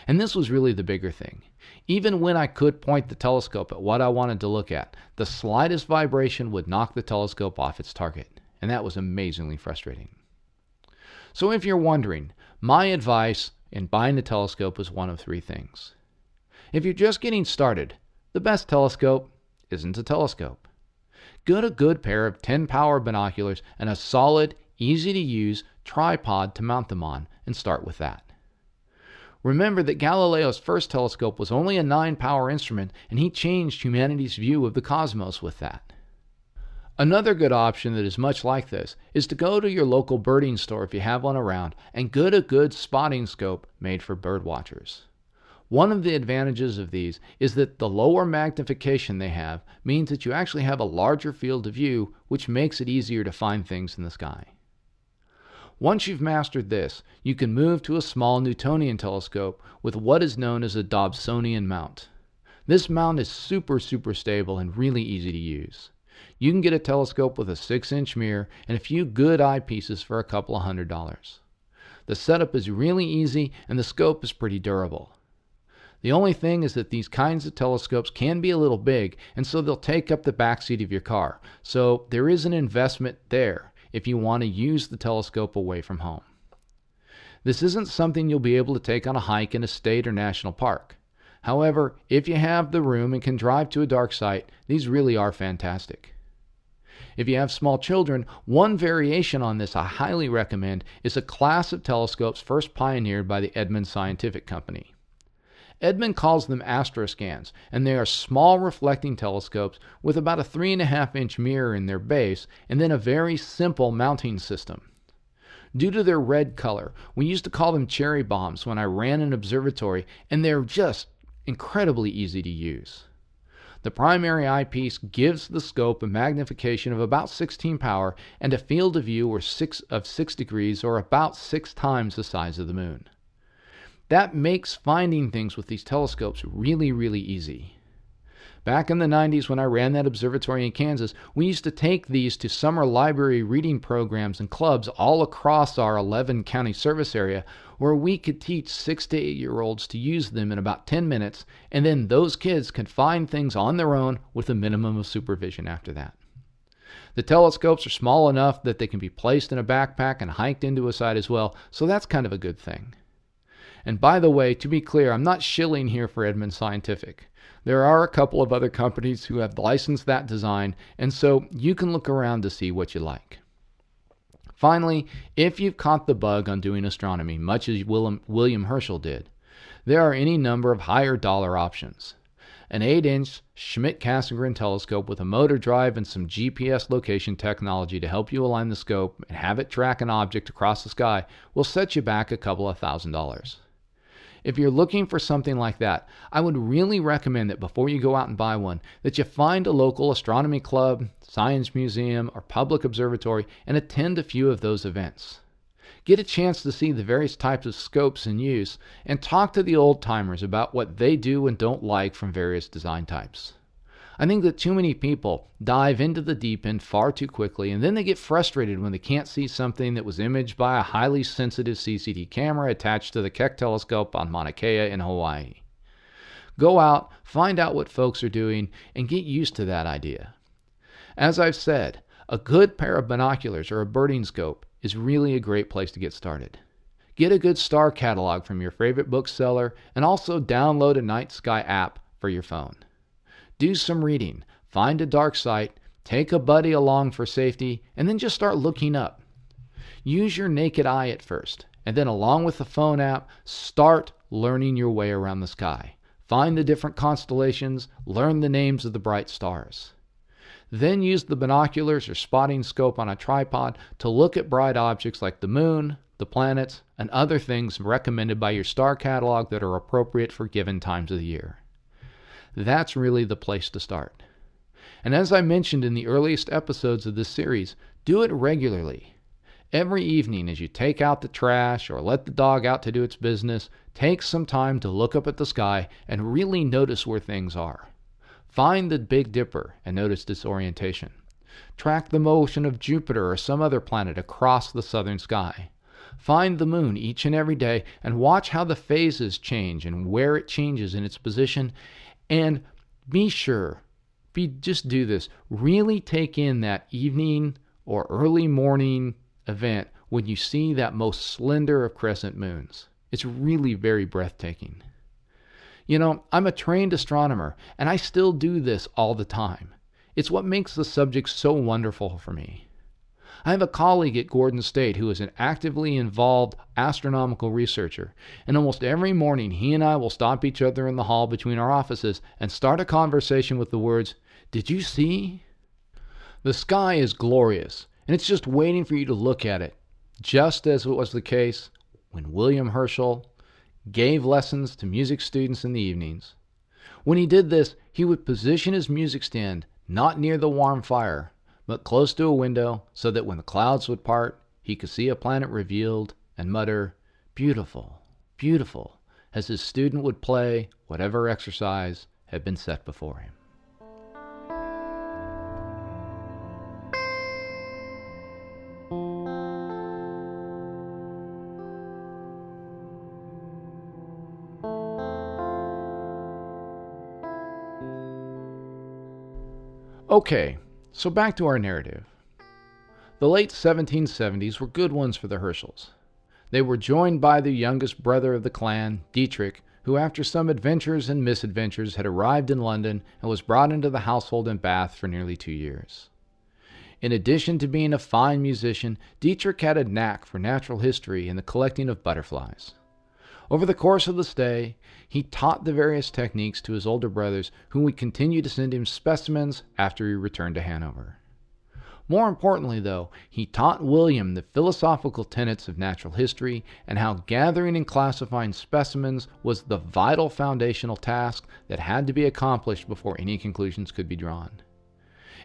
And this was really the bigger thing. Even when I could point the telescope at what I wanted to look at, the slightest vibration would knock the telescope off its target, and that was amazingly frustrating. So if you're wondering, my advice in buying a telescope is one of 3 things. If you're just getting started, the best telescope isn't a telescope. Get a good pair of 10-power binoculars and a solid, easy-to-use tripod to mount them on, and start with that. Remember that Galileo's first telescope was only a 9-power instrument, and he changed humanity's view of the cosmos with that. Another good option that is much like this is to go to your local birding store if you have one around and get a good spotting scope made for bird watchers. One of the advantages of these is that the lower magnification they have means that you actually have a larger field of view, which makes it easier to find things in the sky. Once you've mastered this, you can move to a small Newtonian telescope with what is known as a Dobsonian mount. This mount is super stable and really easy to use. You can get a telescope with a 6-inch mirror and a few good eyepieces for a couple of $100. The setup is really easy and the scope is pretty durable. The only thing is that these kinds of telescopes can be a little big, and so they'll take up the backseat of your car. So there is an investment there if you want to use the telescope away from home. This isn't something you'll be able to take on a hike in a state or national park. However, if you have the room and can drive to a dark site, these really are fantastic. If you have small children, one variation on this I highly recommend is a class of telescopes first pioneered by the Edmund Scientific Company. Edmund calls them astroscans, and they are small reflecting telescopes with about a 3.5-inch mirror in their base and then a very simple mounting system. Due to their red color, we used to call them cherry bombs when I ran an observatory, and they're just incredibly easy to use. The primary eyepiece gives the scope a magnification of about 16 power and a field of view of 6 degrees, or about 6 times the size of the moon. That makes finding things with these telescopes really easy. Back in the 90s when I ran that observatory in Kansas, we used to take these to summer library reading programs and clubs all across our 11-county service area, where we could teach 6 to 8-year-olds to use them in about 10 minutes, and then those kids could find things on their own with a minimum of supervision after that. The telescopes are small enough that they can be placed in a backpack and hiked into a site as well, so that's kind of a good thing. And by the way, to be clear, I'm not shilling here for Edmund Scientific. There are a couple of other companies who have licensed that design, and so you can look around to see what you like. Finally, if you've caught the bug on doing astronomy, much as William Herschel did, there are any number of higher dollar options. An 8-inch Schmidt-Cassegrain telescope with a motor drive and some GPS location technology to help you align the scope and have it track an object across the sky will set you back a couple of $1,000s. If you're looking for something like that, I would really recommend that before you go out and buy one, that you find a local astronomy club, science museum, or public observatory and attend a few of those events. Get a chance to see the various types of scopes in use and talk to the old-timers about what they do and don't like from various design types. I think that too many people dive into the deep end far too quickly, and then they get frustrated when they can't see something that was imaged by a highly sensitive CCD camera attached to the Keck telescope on Mauna Kea in Hawaii. Go out, find out what folks are doing, and get used to that idea. As I've said, a good pair of binoculars or a birding scope is really a great place to get started. Get a good star catalog from your favorite bookseller, and also download a night sky app for your phone. Do some reading, find a dark site, take a buddy along for safety, and then just start looking up. Use your naked eye at first, and then along with the phone app, start learning your way around the sky. Find the different constellations, learn the names of the bright stars. Then use the binoculars or spotting scope on a tripod to look at bright objects like the moon, the planets, and other things recommended by your star catalog that are appropriate for given times of the year. That's really the place to start. And as I mentioned in the earliest episodes of this series, do it regularly. Every evening as you take out the trash or let the dog out to do its business, take some time to look up at the sky and really notice where things are. Find the Big Dipper and notice its orientation. Track the motion of Jupiter or some other planet across the southern sky. Find the moon each and every day and watch how the phases change and where it changes in its position. And be sure, just do this, really take in that evening or early morning event when you see that most slender of crescent moons. It's really very breathtaking. You know, I'm a trained astronomer, and I still do this all the time. It's what makes the subject so wonderful for me. I have a colleague at Gordon State who is an actively involved astronomical researcher, and almost every morning he and I will stop each other in the hall between our offices and start a conversation with the words, "Did you see?" The sky is glorious, and it's just waiting for you to look at it, just as it was the case when William Herschel gave lessons to music students in the evenings. When he did this, he would position his music stand not near the warm fire, but close to a window so that when the clouds would part, he could see a planet revealed and mutter, "Beautiful, beautiful," as his student would play whatever exercise had been set before him. Okay, so back to our narrative. The late 1770s were good ones for the Herschels. They were joined by the youngest brother of the clan, Dietrich, who after some adventures and misadventures had arrived in London and was brought into the household in Bath for nearly 2 years. In addition to being a fine musician, Dietrich had a knack for natural history and the collecting of butterflies. Over the course of the stay, he taught the various techniques to his older brothers, who would continue to send him specimens after he returned to Hanover. More importantly, though, he taught William the philosophical tenets of natural history and how gathering and classifying specimens was the vital foundational task that had to be accomplished before any conclusions could be drawn.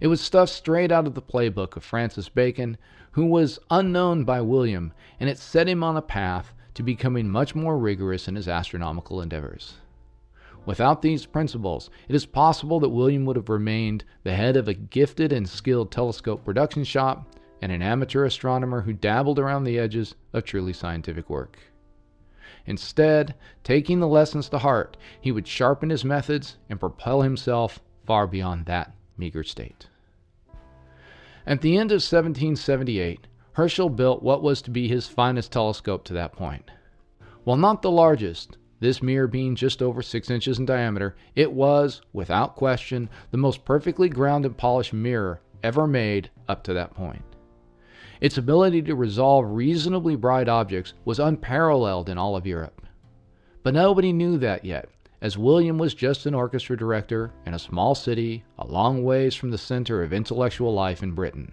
It was stuff straight out of the playbook of Francis Bacon, who was unknown by William, and it set him on a path to becoming much more rigorous in his astronomical endeavors. Without these principles, it is possible that William would have remained the head of a gifted and skilled telescope production shop and an amateur astronomer who dabbled around the edges of truly scientific work. Instead, taking the lessons to heart, he would sharpen his methods and propel himself far beyond that meager state. At the end of 1778, Herschel built what was to be his finest telescope to that point. While not the largest, this mirror being just over 6 inches in diameter, it was, without question, the most perfectly ground and polished mirror ever made up to that point. Its ability to resolve reasonably bright objects was unparalleled in all of Europe. But nobody knew that yet, as William was just an orchestra director in a small city a long ways from the center of intellectual life in Britain.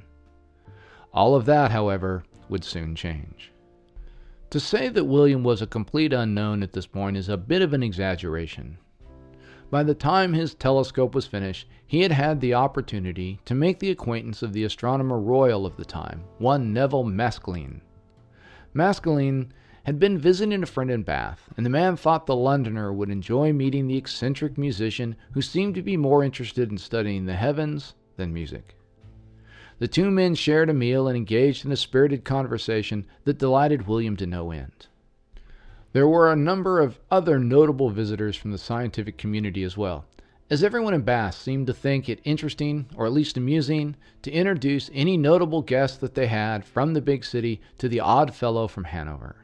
All of that, however, would soon change. To say that William was a complete unknown at this point is a bit of an exaggeration. By the time his telescope was finished, he had had the opportunity to make the acquaintance of the astronomer royal of the time, one Neville Maskelyne. Maskelyne had been visiting a friend in Bath, and the man thought the Londoner would enjoy meeting the eccentric musician who seemed to be more interested in studying the heavens than music. The two men shared a meal and engaged in a spirited conversation that delighted William to no end. There were a number of other notable visitors from the scientific community as well, as everyone in Bath seemed to think it interesting, or at least amusing, to introduce any notable guest that they had from the big city to the odd fellow from Hanover.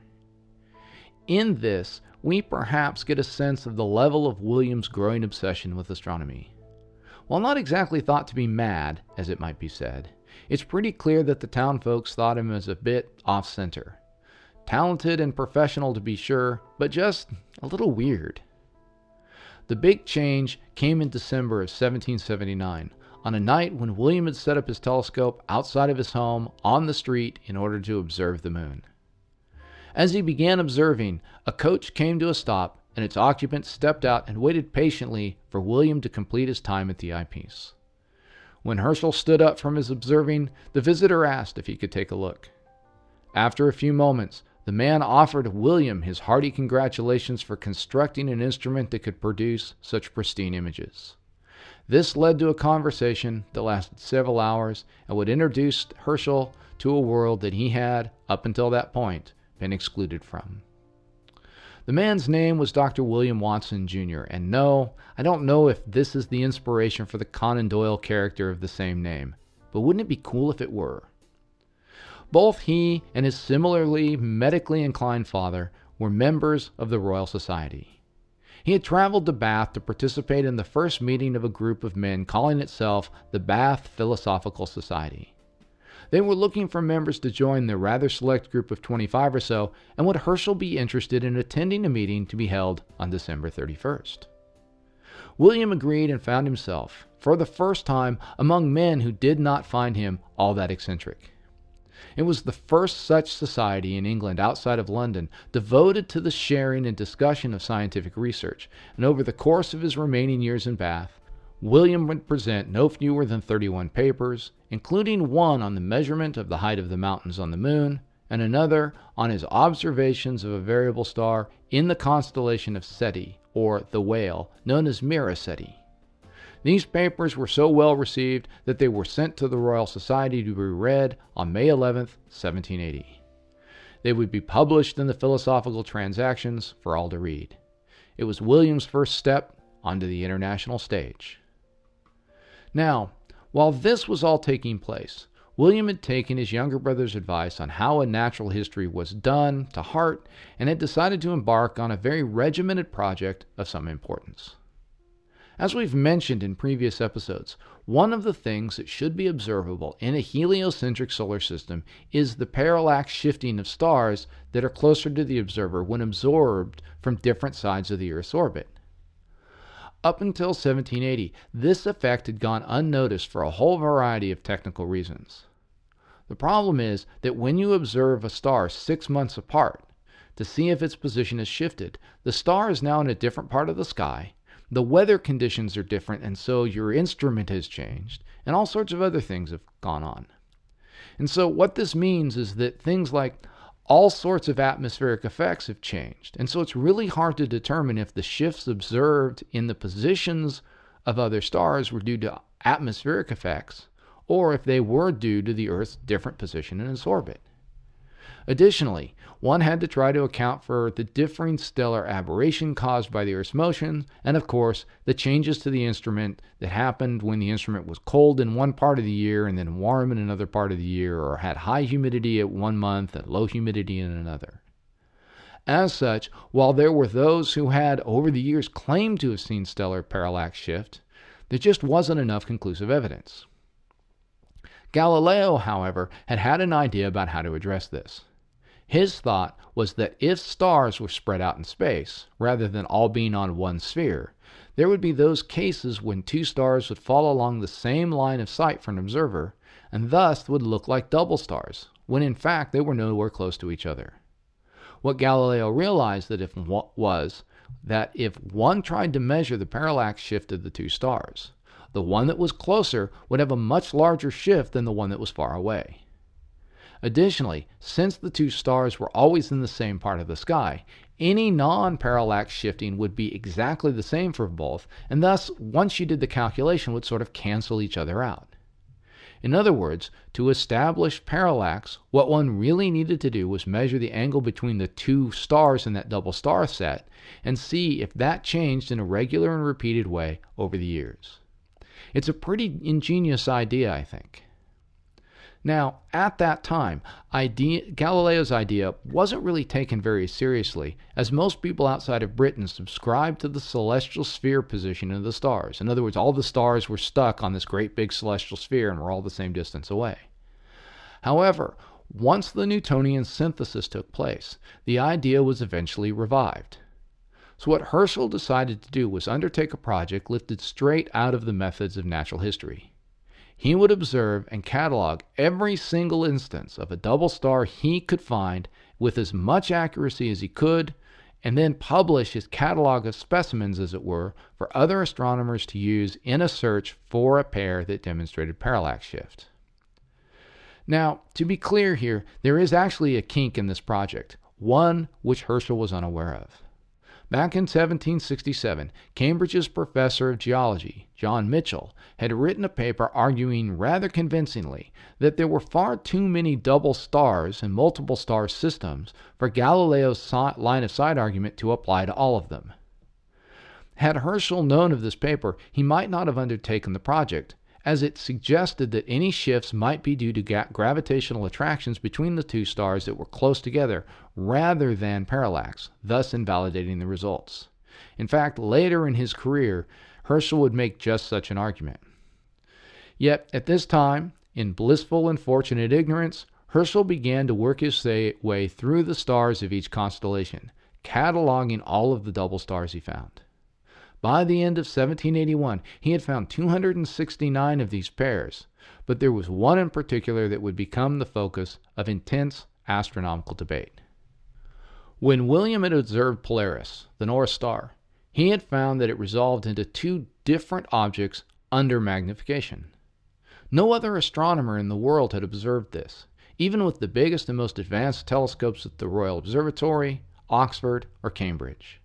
In this, we perhaps get a sense of the level of William's growing obsession with astronomy. While not exactly thought to be mad, as it might be said, it's pretty clear that the town folks thought him as a bit off-center. Talented and professional to be sure, but just a little weird. The big change came in December of 1779, on a night when William had set up his telescope outside of his home on the street in order to observe the moon. As he began observing, a coach came to a stop, and its occupant stepped out and waited patiently for William to complete his time at the eyepiece. When Herschel stood up from his observing, the visitor asked if he could take a look. After a few moments, the man offered William his hearty congratulations for constructing an instrument that could produce such pristine images. This led to a conversation that lasted several hours and would introduce Herschel to a world that he had, up until that point, been excluded from. The man's name was Dr. William Watson, Jr., and no, I don't know if this is the inspiration for the Conan Doyle character of the same name, but wouldn't it be cool if it were? Both he and his similarly medically inclined father were members of the Royal Society. He had traveled to Bath to participate in the first meeting of a group of men calling itself the Bath Philosophical Society. They were looking for members to join their rather select group of 25 or so, and would Herschel be interested in attending a meeting to be held on December 31st? William agreed and found himself, for the first time, among men who did not find him all that eccentric. It was the first such society in England outside of London, devoted to the sharing and discussion of scientific research, and over the course of his remaining years in Bath, William would present no fewer than 31 papers, including one on the measurement of the height of the mountains on the moon, and another on his observations of a variable star in the constellation of Ceti, or the Whale, known as Mira Ceti. These papers were so well received that they were sent to the Royal Society to be read on May 11, 1780. They would be published in the Philosophical Transactions for all to read. It was William's first step onto the international stage. Now, while this was all taking place, William had taken his younger brother's advice on how a natural history was done to heart and had decided to embark on a very regimented project of some importance. As we've mentioned in previous episodes, one of the things that should be observable in a heliocentric solar system is the parallax shifting of stars that are closer to the observer when absorbed from different sides of the Earth's orbit. Up until 1780, this effect had gone unnoticed for a whole variety of technical reasons. The problem is that when you observe a star 6 months apart to see if its position has shifted, the star is now in a different part of the sky, the weather conditions are different, and so your instrument has changed, and all sorts of other things have gone on. And so what this means is that things like all sorts of atmospheric effects have changed, and so it's really hard to determine if the shifts observed in the positions of other stars were due to atmospheric effects, or if they were due to the Earth's different position in its orbit. Additionally, one had to try to account for the differing stellar aberration caused by the Earth's motion, and of course, the changes to the instrument that happened when the instrument was cold in one part of the year and then warm in another part of the year, or had high humidity at one month and low humidity in another. As such, while there were those who had over the years claimed to have seen stellar parallax shift, there just wasn't enough conclusive evidence. Galileo, however, had an idea about how to address this. His thought was that if stars were spread out in space, rather than all being on one sphere, there would be those cases when two stars would fall along the same line of sight for an observer, and thus would look like double stars, when in fact they were nowhere close to each other. What Galileo realized was that if one tried to measure the parallax shift of the two stars, the one that was closer would have a much larger shift than the one that was far away. Additionally, since the two stars were always in the same part of the sky, any non-parallax shifting would be exactly the same for both, and thus, once you did the calculation, would sort of cancel each other out. In other words, to establish parallax, what one really needed to do was measure the angle between the two stars in that double star set and see if that changed in a regular and repeated way over the years. It's a pretty ingenious idea, I think. Now, at that time, Galileo's idea wasn't really taken very seriously, as most people outside of Britain subscribed to the celestial sphere position of the stars. In other words, all the stars were stuck on this great big celestial sphere and were all the same distance away. However, once the Newtonian synthesis took place, the idea was eventually revived. So what Herschel decided to do was undertake a project lifted straight out of the methods of natural history. He would observe and catalog every single instance of a double star he could find with as much accuracy as he could, and then publish his catalog of specimens, as it were, for other astronomers to use in a search for a pair that demonstrated parallax shift. Now, to be clear here, there is actually a kink in this project, one which Herschel was unaware of. Back in 1767, Cambridge's professor of geology, John Mitchell, had written a paper arguing rather convincingly that there were far too many double stars and multiple star systems for Galileo's line of sight argument to apply to all of them. Had Herschel known of this paper, he might not have undertaken the project, as it suggested that any shifts might be due to gravitational attractions between the two stars that were close together rather than parallax, thus invalidating the results. In fact, later in his career, Herschel would make just such an argument. Yet, at this time, in blissful and fortunate ignorance, Herschel began to work his way through the stars of each constellation, cataloging all of the double stars he found. By the end of 1781, he had found 269 of these pairs, but there was one in particular that would become the focus of intense astronomical debate. When William had observed Polaris, the North Star, he had found that it resolved into two different objects under magnification. No other astronomer in the world had observed this. even with the biggest and most advanced telescopes at the Royal Observatory, Oxford, or Cambridge.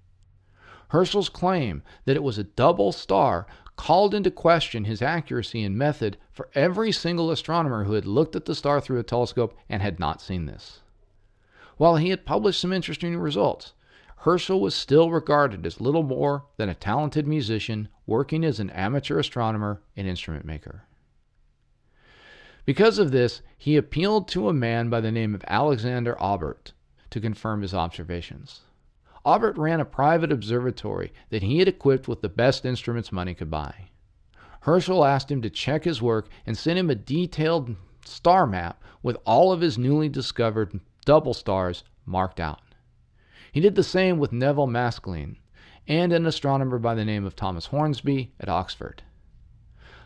Herschel's claim that it was a double star called into question his accuracy and method for every single astronomer who had looked at the star through a telescope and had not seen this. While he had published some interesting results, Herschel was still regarded as little more than a talented musician working as an amateur astronomer and instrument maker. Because of this, he appealed to a man by the name of Alexander Aubert to confirm his observations. Aubert ran a private observatory that he had equipped with the best instruments money could buy. Herschel asked him to check his work and sent him a detailed star map with all of his newly discovered double stars marked out. He did the same with Neville Maskelyne and an astronomer by the name of Thomas Hornsby at Oxford.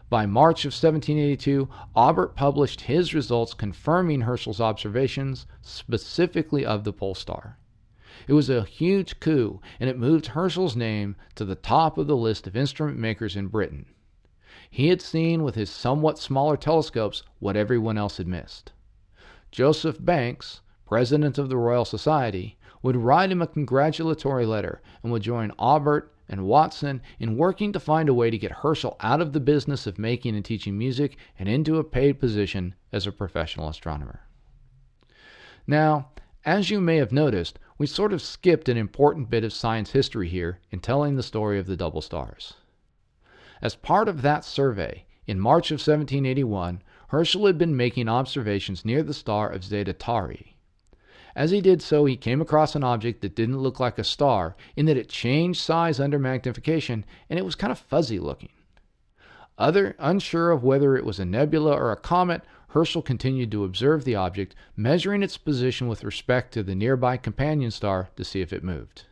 By March of 1782, Aubert published his results confirming Herschel's observations, specifically of the pole star. It was a huge coup, and it moved Herschel's name to the top of the list of instrument makers in Britain. He had seen with his somewhat smaller telescopes what everyone else had missed. Joseph Banks, president of the Royal Society, would write him a congratulatory letter and would join Aubert and Watson in working to find a way to get Herschel out of the business of making and teaching music and into a paid position as a professional astronomer. Now, as you may have noticed, we sort of skipped an important bit of science history here in telling the story of the double stars. As part of that survey, in March of 1781, Herschel had been making observations near the star of Zeta Tauri. As he did so, he came across an object that didn't look like a star in that it changed size under magnification and it was kind of fuzzy looking. Unsure of whether it was a nebula or a comet, Herschel continued to observe the object, measuring its position with respect to the nearby companion star to see if it moved.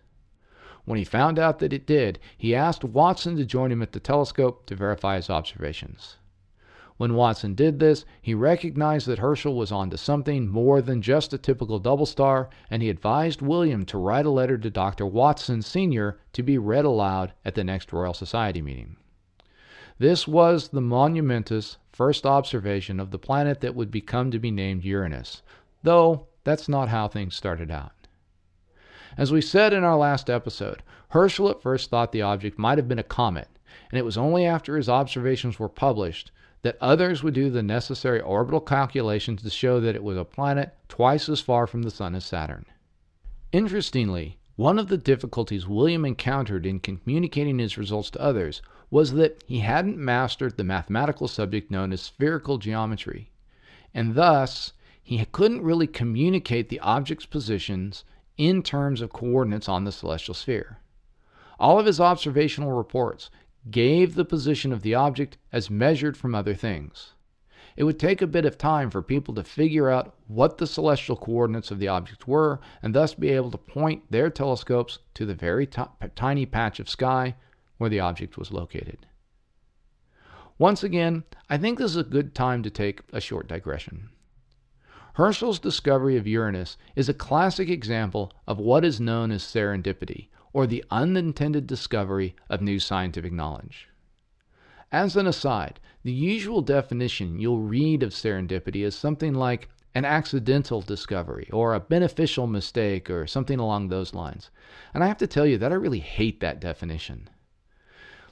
When he found out that it did, he asked Watson to join him at the telescope to verify his observations. When Watson did this, he recognized that Herschel was onto something more than just a typical double star, and he advised William to write a letter to Dr. Watson Sr. to be read aloud at the next Royal Society meeting. This was the monumentous first observation of the planet that would become to be named Uranus, though that's not how things started out. As we said in our last episode, Herschel at first thought the object might have been a comet, and it was only after his observations were published that others would do the necessary orbital calculations to show that it was a planet twice as far from the Sun as Saturn. Interestingly, one of the difficulties William encountered in communicating his results to others was that he hadn't mastered the mathematical subject known as spherical geometry, and thus he couldn't really communicate the object's positions in terms of coordinates on the celestial sphere. All of his observational reports gave the position of the object as measured from other things. It would take a bit of time for people to figure out what the celestial coordinates of the object were and thus be able to point their telescopes to the very tiny patch of sky where the object was located. Once again, I think this is a good time to take a short digression. Herschel's discovery of Uranus is a classic example of what is known as serendipity, or the unintended discovery of new scientific knowledge. As an aside, the usual definition you'll read of serendipity is something like an accidental discovery or a beneficial mistake or something along those lines. And I have to tell you that I really hate that definition.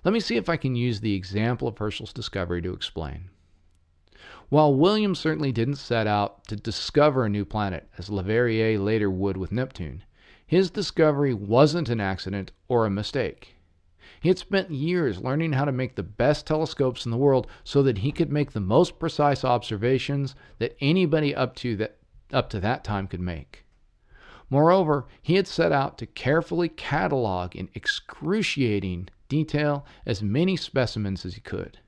Let me see if I can use the example of Herschel's discovery to explain. While William certainly didn't set out to discover a new planet, as Leverrier later would with Neptune, his discovery wasn't an accident or a mistake. He had spent years learning how to make the best telescopes in the world so that he could make the most precise observations that anybody up to that time could make. Moreover, he had set out to carefully catalog in excruciating detail as many specimens as he could.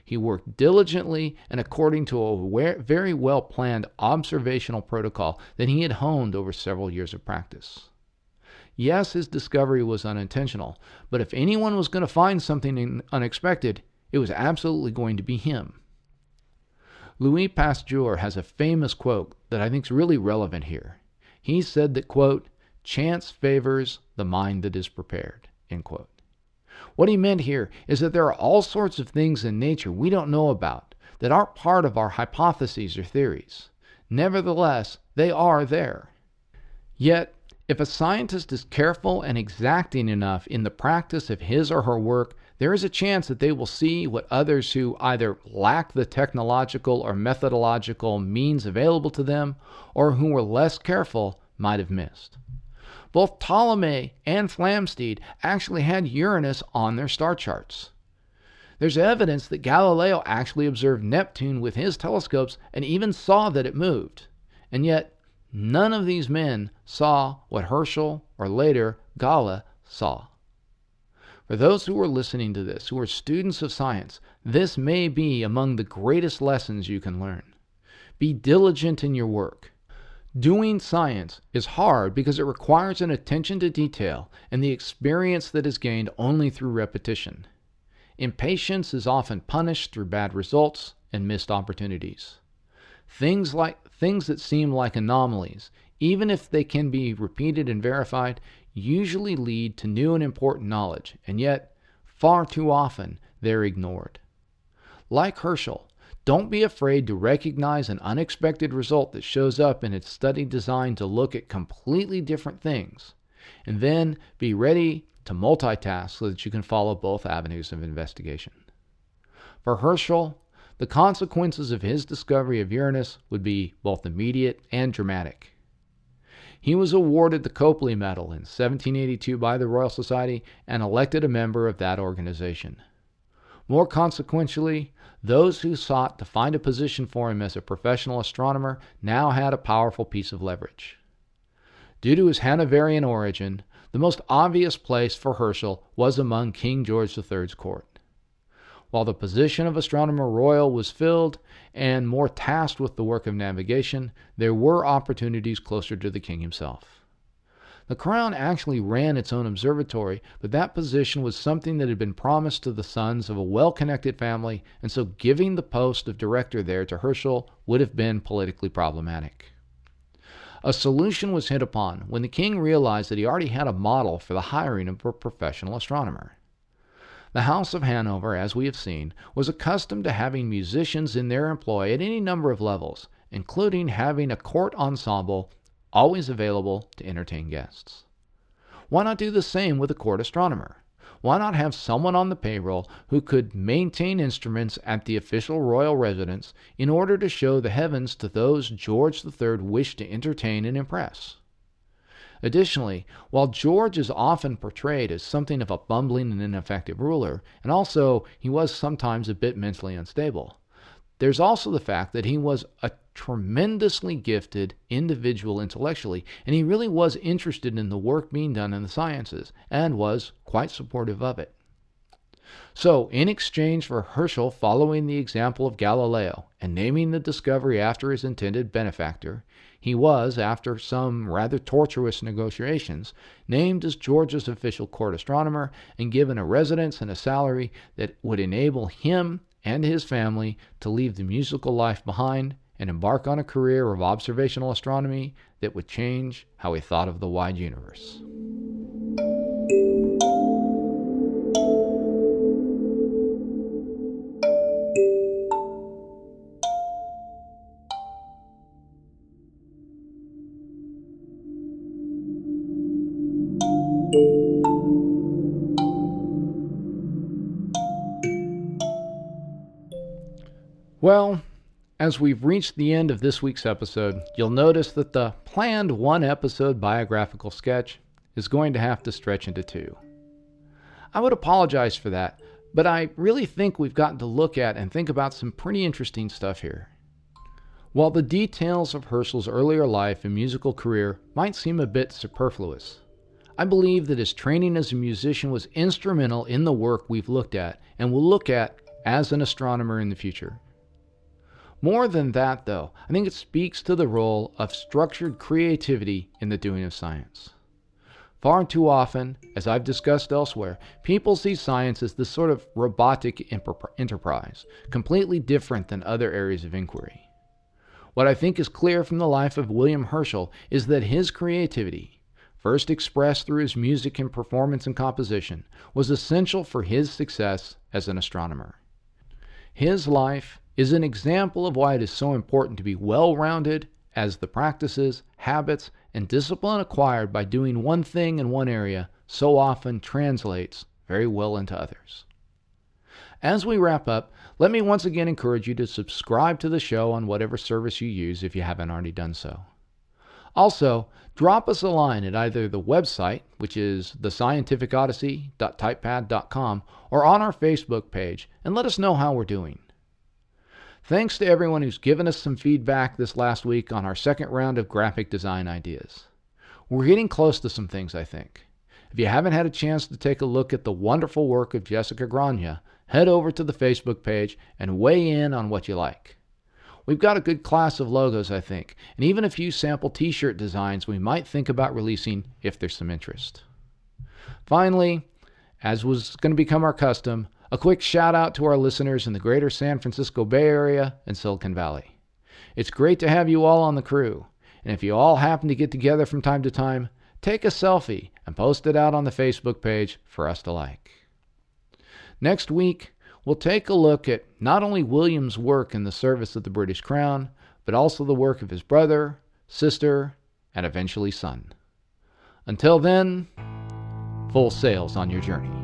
He worked diligently and according to a very well-planned observational protocol that he had honed over several years of practice. Yes, his discovery was unintentional, but if anyone was going to find something unexpected, it was absolutely going to be him. Louis Pasteur has a famous quote that I think is really relevant here. He said that, quote, "Chance favors the mind that is prepared," end quote. What he meant here is that there are all sorts of things in nature we don't know about that aren't part of our hypotheses or theories. Nevertheless, they are there. Yet, if a scientist is careful and exacting enough in the practice of his or her work, there is a chance that they will see what others who either lack the technological or methodological means available to them, or who were less careful, might have missed. Both Ptolemy and Flamsteed actually had Uranus on their star charts. There's evidence that Galileo actually observed Neptune with his telescopes and even saw that it moved. And yet, none of these men saw what Herschel, or later Gala, saw. For those who are listening to this, who are students of science, this may be among the greatest lessons you can learn. Be diligent in your work. Doing science is hard because it requires an attention to detail and the experience that is gained only through repetition. Impatience is often punished through bad results and missed opportunities. Things that seem like anomalies, even if they can be repeated and verified, usually lead to new and important knowledge, and yet, far too often, they're ignored. Like Herschel, don't be afraid to recognize an unexpected result that shows up in its study designed to look at completely different things, and then be ready to multitask so that you can follow both avenues of investigation. For Herschel, the consequences of his discovery of Uranus would be both immediate and dramatic. He was awarded the Copley Medal in 1782 by the Royal Society and elected a member of that organization. More consequentially, those who sought to find a position for him as a professional astronomer now had a powerful piece of leverage. Due to his Hanoverian origin, the most obvious place for Herschel was among King George III's court. While the position of Astronomer Royal was filled and more tasked with the work of navigation, there were opportunities closer to the king himself. The crown actually ran its own observatory, but that position was something that had been promised to the sons of a well-connected family, and so giving the post of director there to Herschel would have been politically problematic. A solution was hit upon when the king realized that he already had a model for the hiring of a professional astronomer. The House of Hanover, as we have seen, was accustomed to having musicians in their employ at any number of levels, including having a court ensemble always available to entertain guests. Why not do the same with a court astronomer? Why not have someone on the payroll who could maintain instruments at the official royal residence in order to show the heavens to those George III wished to entertain and impress? Additionally, while George is often portrayed as something of a bumbling and ineffective ruler, and also he was sometimes a bit mentally unstable, there's also the fact that he was a tremendously gifted individual intellectually, and he really was interested in the work being done in the sciences, and was quite supportive of it. So, in exchange for Herschel following the example of Galileo and naming the discovery after his intended benefactor, he was, after some rather tortuous negotiations, named as George's official court astronomer and given a residence and a salary that would enable him and his family to leave the musical life behind and embark on a career of observational astronomy that would change how he thought of the wide universe. Well, as we've reached the end of this week's episode, you'll notice that the planned one-episode biographical sketch is going to have to stretch into two. I would apologize for that, but I really think we've gotten to look at and think about some pretty interesting stuff here. While the details of Herschel's earlier life and musical career might seem a bit superfluous, I believe that his training as a musician was instrumental in the work we've looked at and will look at as an astronomer in the future. More than that, though, I think it speaks to the role of structured creativity in the doing of science. Far too often, as I've discussed elsewhere, people see science as this sort of robotic enterprise, completely different than other areas of inquiry. What I think is clear from the life of William Herschel is that his creativity, first expressed through his music and performance and composition, was essential for his success as an astronomer. His life is an example of why it is so important to be well-rounded as the practices, habits, and discipline acquired by doing one thing in one area so often translates very well into others. As we wrap up, let me once again encourage you to subscribe to the show on whatever service you use if you haven't already done so. Also, drop us a line at either the website, which is thescientificodyssey.typepad.com, or on our Facebook page, and let us know how we're doing. Thanks to everyone who's given us some feedback this last week on our second round of graphic design ideas. We're getting close to some things, I think. If you haven't had a chance to take a look at the wonderful work of Jessica Grania, head over to the Facebook page and weigh in on what you like. We've got a good class of logos, I think, and even a few sample t-shirt designs we might think about releasing if there's some interest. Finally, as was going to become our custom, a quick shout out to our listeners in the greater San Francisco Bay Area and Silicon Valley. It's great to have you all on the crew, and if you all happen to get together from time to time, take a selfie and post it out on the Facebook page for us to like. Next week, we'll take a look at not only William's work in the service of the British Crown, but also the work of his brother, sister, and eventually son. Until then, full sails on your journey.